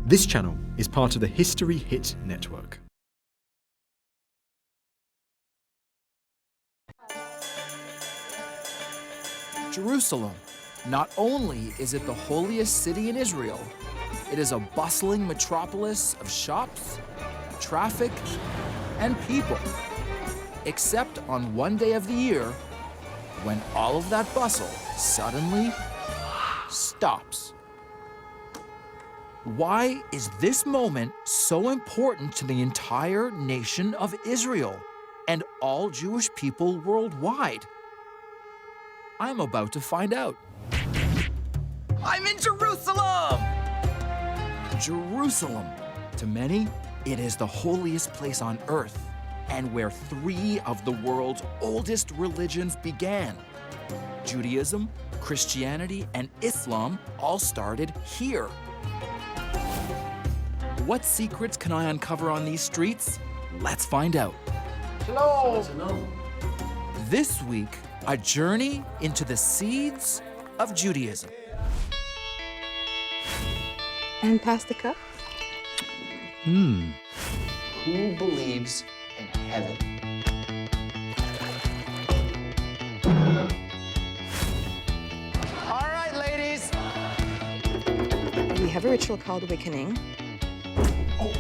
This channel is part of the History Hit network. Jerusalem. Not only is it the holiest city in Israel, it is a bustling metropolis of shops, traffic, and people. Except on one day of the year, when all of that bustle suddenly stops. Why is this moment so important to the entire nation of Israel and all Jewish people worldwide? I'm about to find out. I'm in Jerusalem! Jerusalem. To many, it is the holiest place on earth and where three of the world's oldest religions began. Judaism, Christianity, and Islam all started here. What secrets can I uncover on these streets? Let's find out. Hello. This week, a journey into the seeds of Judaism. And pass the cup. Who believes in heaven? All right, ladies. We have a ritual called awakening. Oh,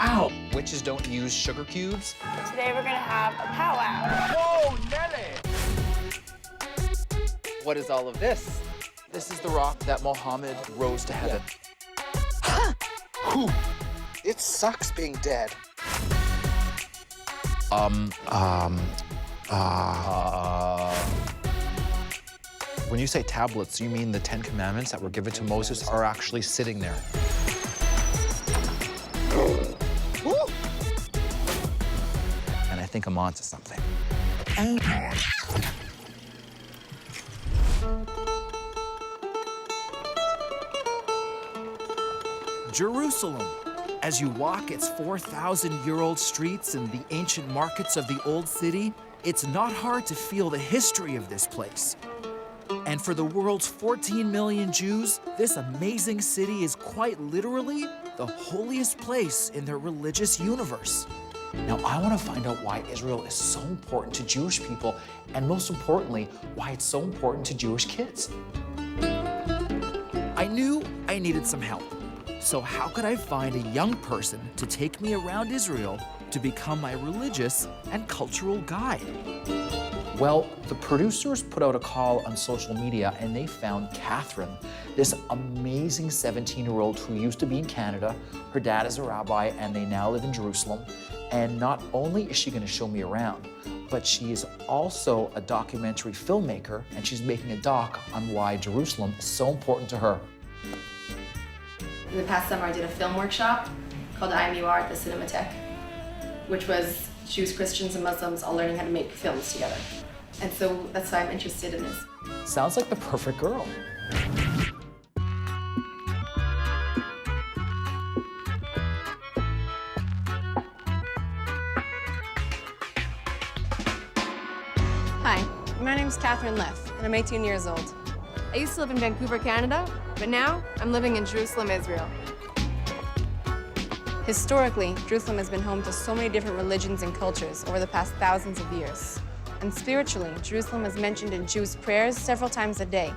ow. Witches don't use sugar cubes. Today we're gonna have a powwow. Whoa, Nelly! What is all of this? This is the rock that Muhammad rose to heaven. Whew. It sucks being dead. When you say tablets, you mean the 10 Commandments that were given to Moses are actually sitting there. And I think I'm onto something. Jerusalem. As you walk its 4,000-year-old streets and the ancient markets of the Old City, it's not hard to feel the history of this place. And for the world's 14 million Jews, this amazing city is quite literally the holiest place in their religious universe. Now, I want to find out why Israel is so important to Jewish people, and most importantly, why it's so important to Jewish kids. I knew I needed some help. So how could I find a young person to take me around Israel to become my religious and cultural guide? Well, the producers put out a call on social media and they found Catherine, this amazing 17-year-old who used to be in Canada. Her dad is a rabbi and they now live in Jerusalem. And not only is she going to show me around, but she is also a documentary filmmaker and she's making a doc on why Jerusalem is so important to her. In the past summer, I did a film workshop called I Am You Are at the Cinematheque, which was Jews, Christians, and Muslims all learning how to make films together. And so that's why I'm interested in this. Sounds like the perfect girl. Hi, my name's Catherine Leff, and I'm 18 years old. I used to live in Vancouver, Canada, but now I'm living in Jerusalem, Israel. Historically, Jerusalem has been home to so many different religions and cultures over the past thousands of years. And spiritually, Jerusalem is mentioned in Jews' prayers several times a day.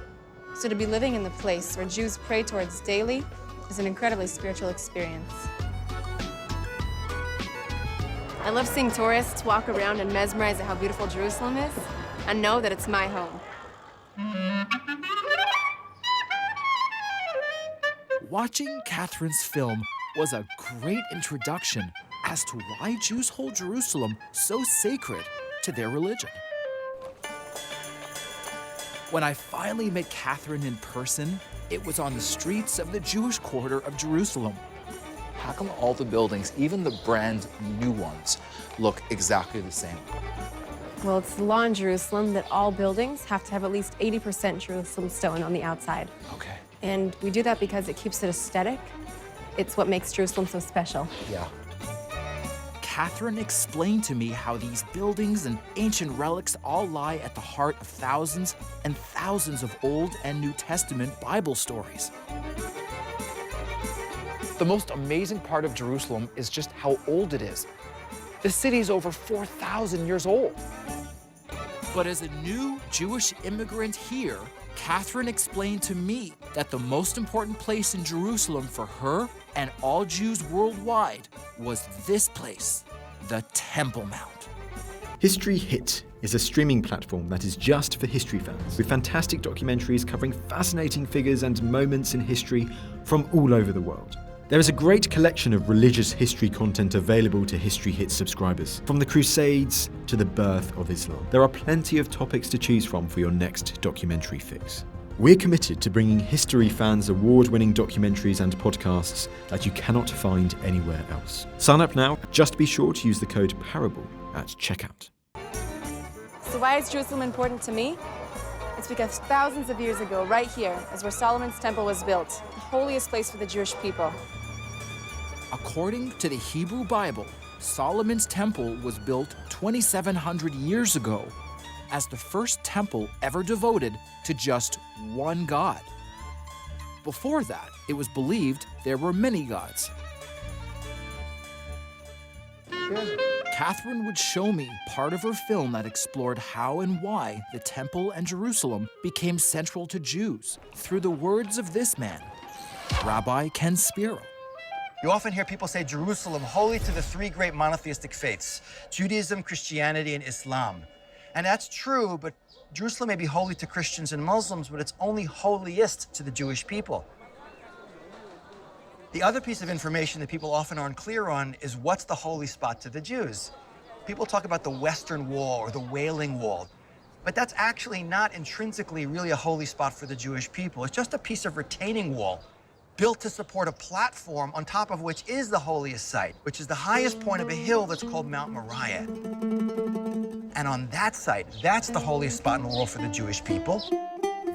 So to be living in the place where Jews pray towards daily is an incredibly spiritual experience. I love seeing tourists walk around and mesmerized at how beautiful Jerusalem is, and know that it's my home. Watching Catherine's film was a great introduction as to why Jews hold Jerusalem so sacred to their religion. When I finally met Catherine in person, it was on the streets of the Jewish quarter of Jerusalem. How come all the buildings, even the brand new ones, look exactly the same? Well, it's the law in Jerusalem that all buildings have to have at least 80% Jerusalem stone on the outside. Okay. And we do that because it keeps it aesthetic. It's what makes Jerusalem so special. Yeah. Catherine explained to me how these buildings and ancient relics all lie at the heart of thousands and thousands of Old and New Testament Bible stories. The most amazing part of Jerusalem is just how old it is. The city's over 4,000 years old. But as a new Jewish immigrant here, Catherine explained to me that the most important place in Jerusalem for her and all Jews worldwide was this place, the Temple Mount. History Hit is a streaming platform that is just for history fans, with fantastic documentaries covering fascinating figures and moments in history from all over the world. There is a great collection of religious history content available to History Hit subscribers, from the Crusades to the birth of Islam. There are plenty of topics to choose from for your next documentary fix. We're committed to bringing history fans award-winning documentaries and podcasts that you cannot find anywhere else. Sign up now. Just be sure to use the code PARABLE at checkout. So why is Jerusalem important to me? It's because thousands of years ago, right here, is where Solomon's temple was built, the holiest place for the Jewish people. According to the Hebrew Bible, Solomon's temple was built 2,700 years ago as the first temple ever devoted to just one god. Before that, it was believed there were many gods. Catherine would show me part of her film that explored how and why the temple and Jerusalem became central to Jews through the words of this man, Rabbi Ken Spiro. You often hear people say Jerusalem holy to the three great monotheistic faiths, Judaism, Christianity, and Islam. And that's true, but Jerusalem may be holy to Christians and Muslims, but it's only holiest to the Jewish people. The other piece of information that people often aren't clear on is what's the holy spot to the Jews. People talk about the Western Wall or the Wailing Wall, but that's actually not intrinsically really a holy spot for the Jewish people. It's just a piece of retaining wall built to support a platform on top of which is the holiest site, which is the highest point of a hill that's called Mount Moriah. And on that site, that's the holiest spot in the world for the Jewish people.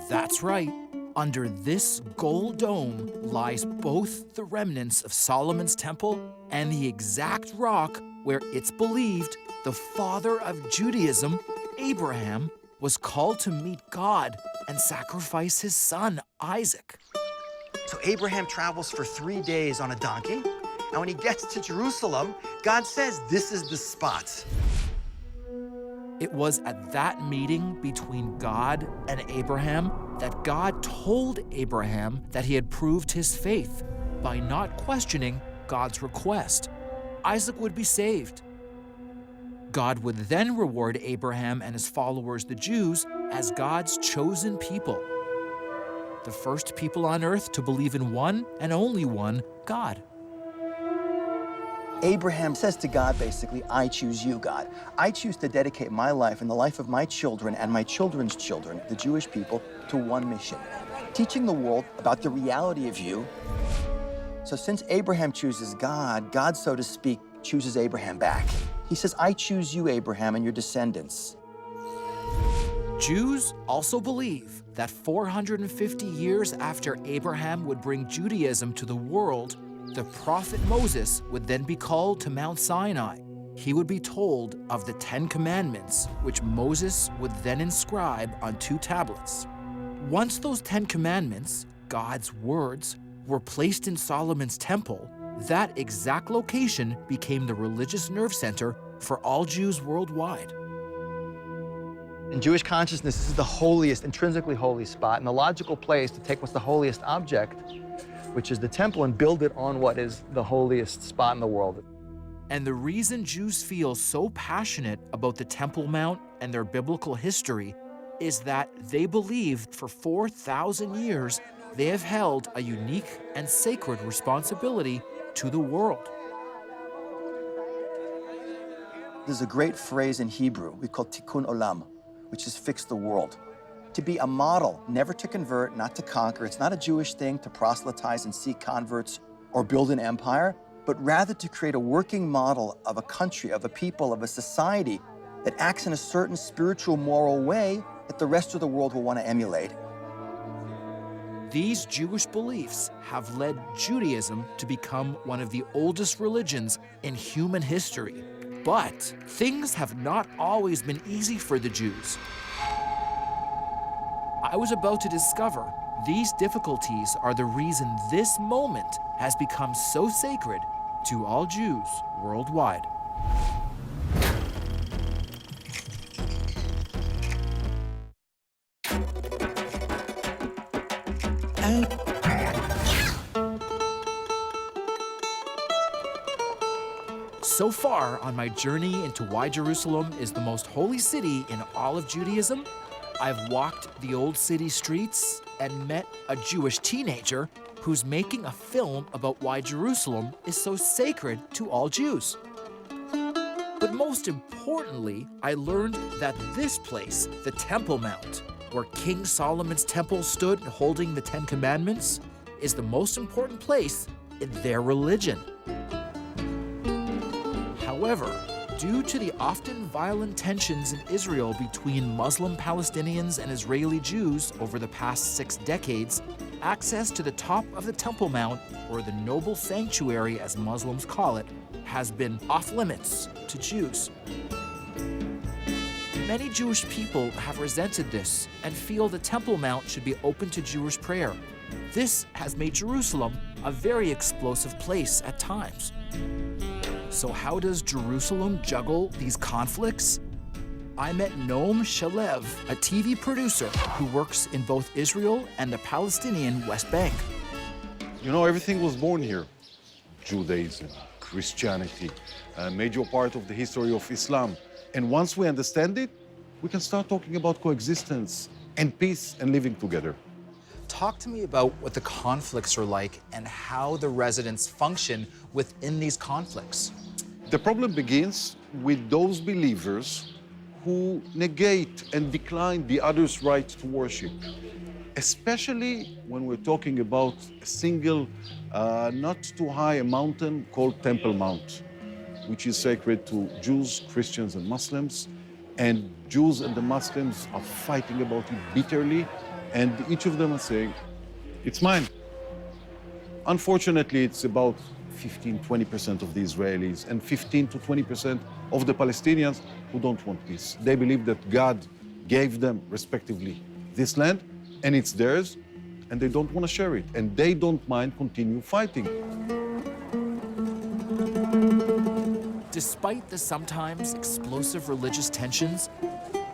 That's right. Under this gold dome lies both the remnants of Solomon's temple and the exact rock where it's believed the father of Judaism, Abraham, was called to meet God and sacrifice his son, Isaac. So Abraham travels for 3 days on a donkey, and when he gets to Jerusalem, God says, this is the spot. It was at that meeting between God and Abraham that God told Abraham that he had proved his faith by not questioning God's request. Isaac would be saved. God would then reward Abraham and his followers, the Jews, as God's chosen people, the first people on earth to believe in one and only one God. Abraham says to God, basically, I choose you, God. I choose to dedicate my life and the life of my children and my children's children, the Jewish people, to one mission, teaching the world about the reality of you. So since Abraham chooses God, God, so to speak, chooses Abraham back. He says, I choose you, Abraham, and your descendants. Jews also believe that 450 years after Abraham would bring Judaism to the world, the prophet Moses would then be called to Mount Sinai. He would be told of the 10 Commandments, which Moses would then inscribe on 2 tablets. Once those 10 Commandments, God's words, were placed in Solomon's temple, that exact location became the religious nerve center for all Jews worldwide. In Jewish consciousness, this is the holiest, intrinsically holy spot, and the logical place to take what's the holiest object, which is the temple, and build it on what is the holiest spot in the world. And the reason Jews feel so passionate about the Temple Mount and their biblical history is that they believe for 4,000 years they have held a unique and sacred responsibility to the world. There's a great phrase in Hebrew we call Tikkun Olam, which is fix the world. To be a model, never to convert, not to conquer. It's not a Jewish thing to proselytize and seek converts or build an empire, but rather to create a working model of a country, of a people, of a society that acts in a certain spiritual, moral way that the rest of the world will want to emulate. These Jewish beliefs have led Judaism to become one of the oldest religions in human history. But things have not always been easy for the Jews. I was about to discover These difficulties are the reason this moment has become so sacred to all Jews worldwide. So far on my journey into why Jerusalem is the most holy city in all of Judaism, I've walked the old city streets and met a Jewish teenager who's making a film about why Jerusalem is so sacred to all Jews. But most importantly, I learned that this place, the Temple Mount, where King Solomon's temple stood holding the Ten Commandments, is the most important place in their religion. However, due to the often violent tensions in Israel between Muslim Palestinians and Israeli Jews over the past 6 decades, access to the top of the Temple Mount, or the noble sanctuary as Muslims call it, has been off limits to Jews. Many Jewish people have resented this and feel the Temple Mount should be open to Jewish prayer. This has made Jerusalem a very explosive place at times. So how does Jerusalem juggle these conflicts? I met Noam Shalev, a TV producer who works in both Israel and the Palestinian West Bank. You know, everything was born here. Judaism, Christianity, a major part of the history of Islam. And once we understand it, we can start talking about coexistence and peace and living together. Talk to me about what the conflicts are like and how the residents function within these conflicts. The problem begins with those believers who negate and decline the other's right to worship, especially when we're talking about a single, not too high a mountain called Temple Mount, which is sacred to Jews, Christians, and Muslims. And Jews and the Muslims are fighting about it bitterly, and each of them are saying, it's mine. Unfortunately, it's about 15-20% of the Israelis and 15 to 20% of the Palestinians who don't want peace. They believe that God gave them, respectively, this land, and it's theirs, and they don't want to share it, and they don't mind continue fighting. Despite the sometimes explosive religious tensions,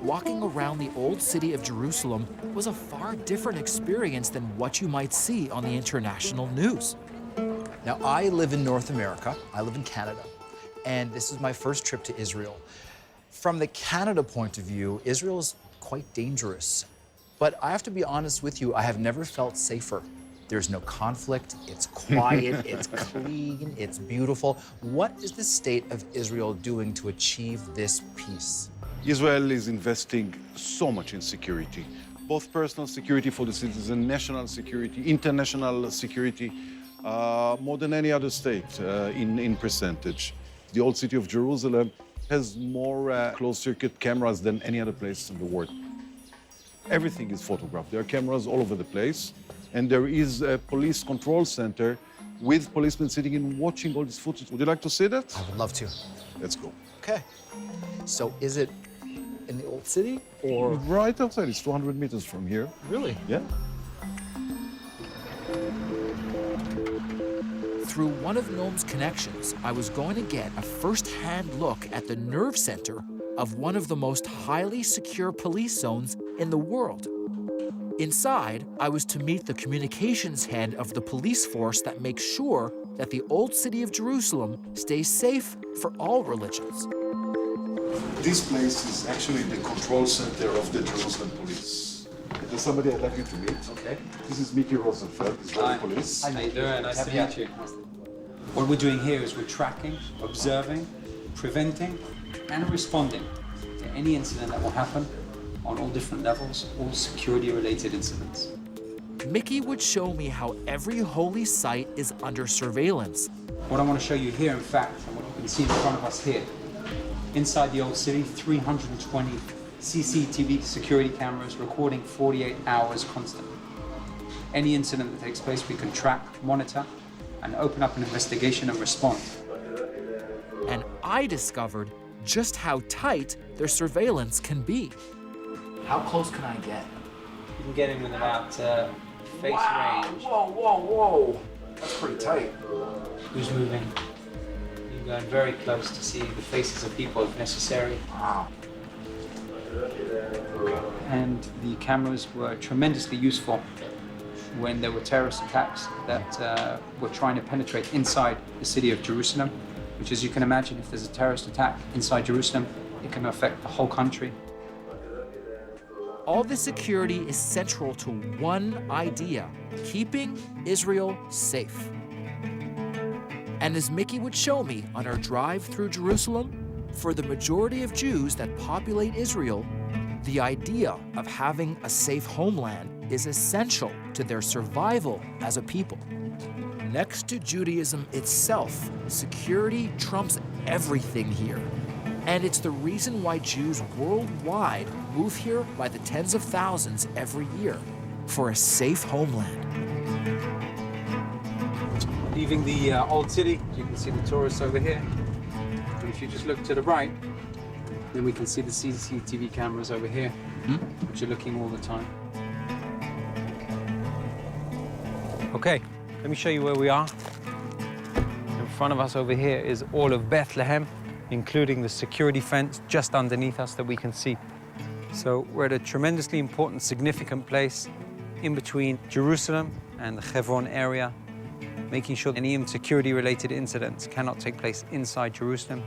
walking around the old city of Jerusalem was a far different experience than what you might see on the international news. Now, I live in North America. I live in Canada, and this is my first trip to Israel. From the Canada point of view, Israel is quite dangerous. But I have to be honest with you, I have never felt safer. There's no conflict, it's quiet, it's clean, it's beautiful. What is the state of Israel doing to achieve this peace? Israel is investing so much in security, both personal security for the citizen, national security, international security, more than any other state in percentage. The old city of Jerusalem has more closed-circuit cameras than any other place in the world. Everything is photographed. There are cameras all over the place, and there is a police control center with policemen sitting in watching all this footage. Would you like to see that? I would love to. Let's go. Okay. So is it in the old city or? Right outside, it's 200 meters from here. Really? Yeah. Through one of Noam's connections, I was going to get a first-hand look at the nerve center of one of the most highly secure police zones in the world. Inside, I was to meet the communications head of the police force that makes sure that the old city of Jerusalem stays safe for all religions. This place is actually the control center of the Jerusalem police. There's somebody I'd like you to meet. Okay. This is Mickey Rosenfeld, Israeli police. How you doing? Nice to meet you. What we're doing here is we're tracking, observing, preventing, and responding to any incident that will happen on all different levels, all security-related incidents. Mickey would show me how every holy site is under surveillance. What I want to show you here, in fact, and what you can see in front of us here, inside the old city, 320 CCTV security cameras recording 48 hours constantly. Any incident that takes place, we can track, monitor, and open up an investigation and respond. And I discovered just how tight their surveillance can be. How close can I get? You can get in with about face range. Whoa. That's pretty tight. Who's moving? You're going very close to see the faces of people if necessary. Wow. And the cameras were tremendously useful when there were terrorist attacks that were trying to penetrate inside the city of Jerusalem, which, as you can imagine, if there's a terrorist attack inside Jerusalem, it can affect the whole country. All this security is central to one idea: keeping Israel safe. And as Mickey would show me on our drive through Jerusalem, for the majority of Jews that populate Israel, the idea of having a safe homeland is essential to their survival as a people. Next to Judaism itself, security trumps everything here. And it's the reason why Jews worldwide move here by the tens of thousands every year for a safe homeland. Leaving the old city, you can see the tourists over here. And if you just look to the right, then we can see the CCTV cameras over here, which are looking all the time. Okay, let me show you where we are. In front of us over here is all of Bethlehem, including the security fence just underneath us that we can see. So we're at a tremendously important, significant place in between Jerusalem and the Hebron area, making sure any insecurity-related incidents cannot take place inside Jerusalem.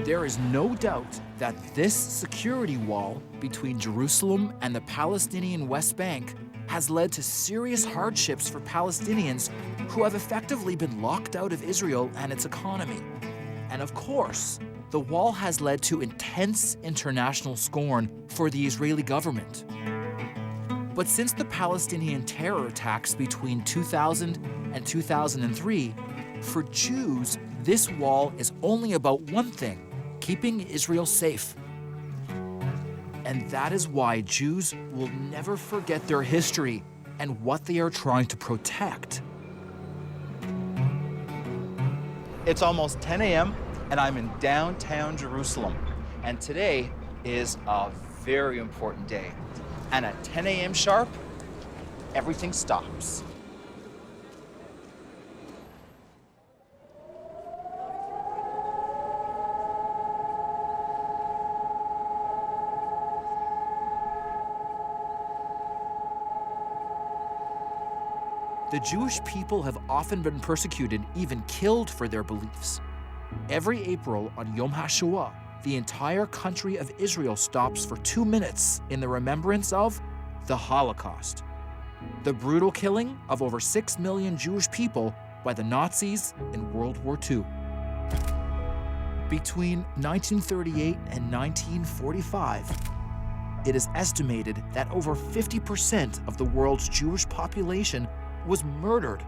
There is no doubt that this security wall between Jerusalem and the Palestinian West Bank has led to serious hardships for Palestinians who have effectively been locked out of Israel and its economy. And of course, the wall has led to intense international scorn for the Israeli government. But since the Palestinian terror attacks between 2000 and 2003, for Jews, this wall is only about one thing: keeping Israel safe. And that is why Jews will never forget their history and what they are trying to protect. It's almost 10 a.m. and I'm in downtown Jerusalem. And today is a very important day. And at 10 a.m. sharp, everything stops. The Jewish people have often been persecuted, even killed for their beliefs. Every April on Yom HaShoah, the entire country of Israel stops for 2 minutes in the remembrance of the Holocaust, the brutal killing of over 6 million Jewish people by the Nazis in World War II. Between 1938 and 1945, it is estimated that over 50% of the world's Jewish population was murdered,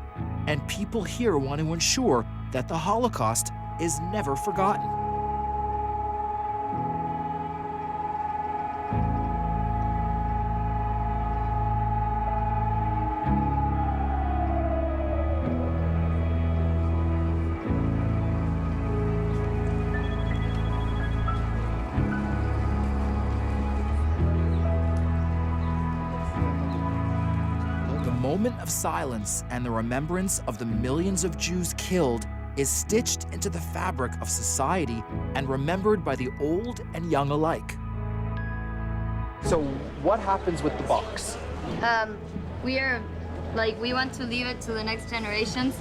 and people here want to ensure that the Holocaust is never forgotten. The moment of silence and the remembrance of the millions of Jews killed is stitched into the fabric of society and remembered by the old and young alike. So what happens with the box? We want to leave it to the next generations,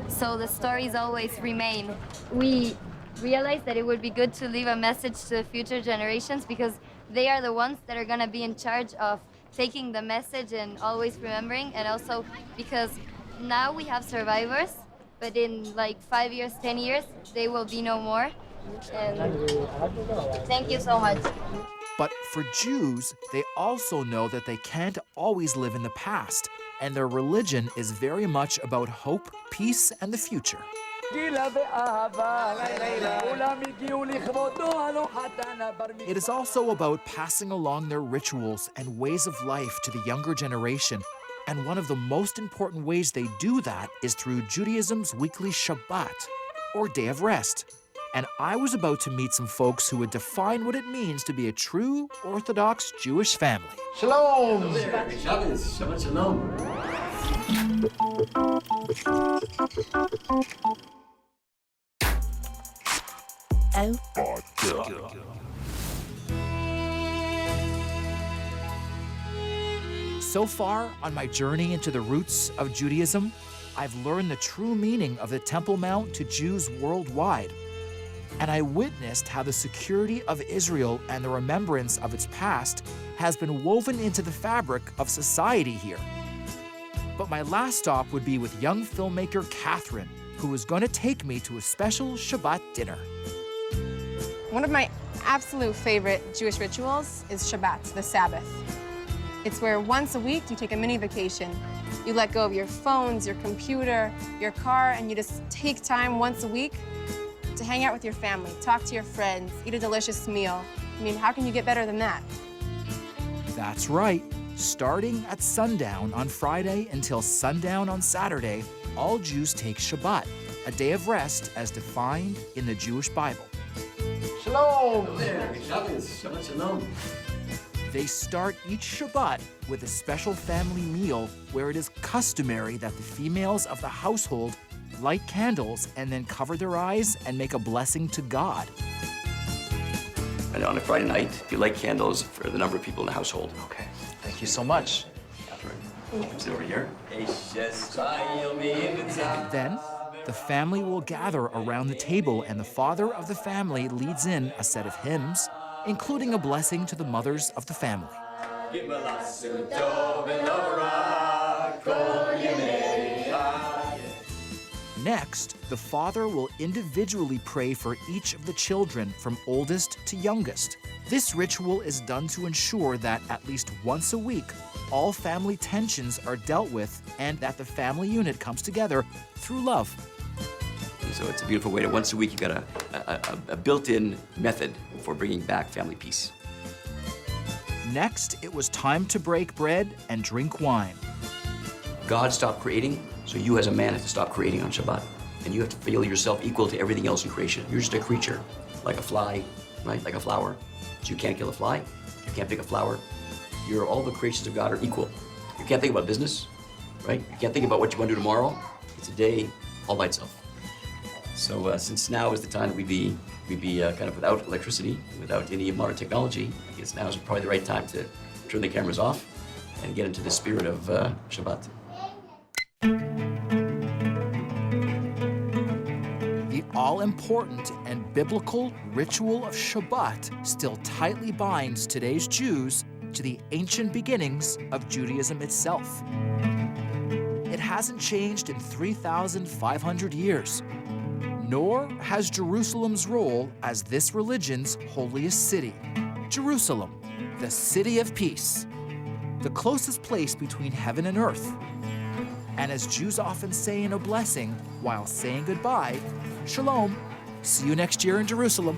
so the stories always remain. We realized that it would be good to leave a message to the future generations because they are the ones that are going to be in charge of taking the message and always remembering, and also because now we have survivors, but in like 5 years, 10 years, they will be no more. And thank you so much. But for Jews, they also know that they can't always live in the past, and their religion is very much about hope, peace, and the future. It is also about passing along their rituals and ways of life to the younger generation. And one of the most important ways they do that is through Judaism's weekly Shabbat, or Day of Rest. and I was about to meet some folks who would define what it means to be a true Orthodox Jewish family. Shalom! Shabbat shalom. So far on my journey into the roots of Judaism, I've learned the true meaning of the Temple Mount to Jews worldwide. And I witnessed how the security of Israel and the remembrance of its past has been woven into the fabric of society here. But my last stop would be with young filmmaker Catherine, who is going to take me to a special Shabbat dinner. One of my absolute favorite Jewish rituals is Shabbat, the Sabbath. It's where once a week you take a mini vacation. You let go of your phones, your computer, your car, and you just take time once a week to hang out with your family, talk to your friends, eat a delicious meal. I mean, how can you get better than that? That's right. Starting at sundown on Friday until sundown on Saturday, all Jews take Shabbat, a day of rest as defined in the Jewish Bible. Shalom! Shabbat shalom. They start each Shabbat with a special family meal where it is customary that the females of the household light candles and then cover their eyes and make a blessing to God. And on a Friday night, you light candles for the number of people in the household. Okay, thank you so much. Catherine, sit over here. Then, the family will gather around the table and the father of the family leads in a set of hymns, including a blessing to the mothers of the family. Next, the father will individually pray for each of the children from oldest to youngest. This ritual is done to ensure that at least once a week, all family tensions are dealt with and that the family unit comes together through love. And so it's a beautiful way to once a week, you've got a built-in method for bringing back family peace. Next, it was time to break bread and drink wine. God stopped creating, so you as a man have to stop creating on Shabbat. And you have to feel yourself equal to everything else in creation. You're just a creature, like a fly, right? Like a flower. So you can't kill a fly, you can't pick a flower. All the creations of God are equal. You can't think about business, right? You can't think about what you want to do tomorrow. It's a day all by itself. So since now is the time that we'd be kind of without electricity, without any modern technology, I guess now is probably the right time to turn the cameras off and get into the spirit of Shabbat. The all-important and biblical ritual of Shabbat still tightly binds today's Jews to the ancient beginnings of Judaism itself. It hasn't changed in 3,500 years, nor has Jerusalem's role as this religion's holiest city. Jerusalem, the city of peace, the closest place between heaven and earth. And as Jews often say in a blessing while saying goodbye, Shalom, see you next year in Jerusalem.